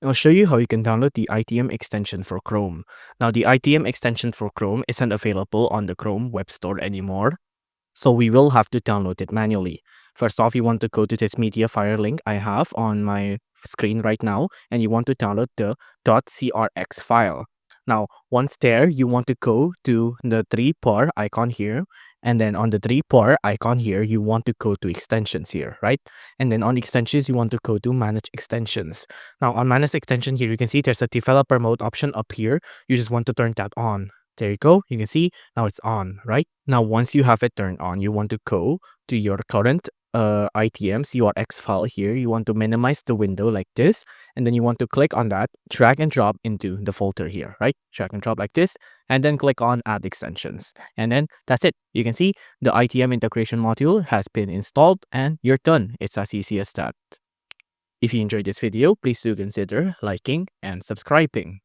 I'll show you how you can download the IDM extension for Chrome. Now, the IDM extension for Chrome isn't available on the Chrome web store anymore, so we will have to download it manually. First off, you want to go to this media file link I have on my screen right now, and you want to download the .crx file. Now, once there, you want to go to the 3-par icon here, and then on the 3-par icon here, you want to go to extensions here, right? And then on extensions, you want to go to manage extensions. Now, on manage extension here, you can see there's a developer mode option up here. You just want to turn that on. There you go. You can see now it's on, right? Now, once you have it turned on, you want to go to your current ITM's URX file here. You want to minimize the window like this, and then you want to click on that, drag and drop into the folder here, right? Drag and drop like this, and then click on add extensions. And then that's it. You can see the ITM integration module has been installed and you're done. It's as easy as that. If you enjoyed this video, please do consider liking and subscribing.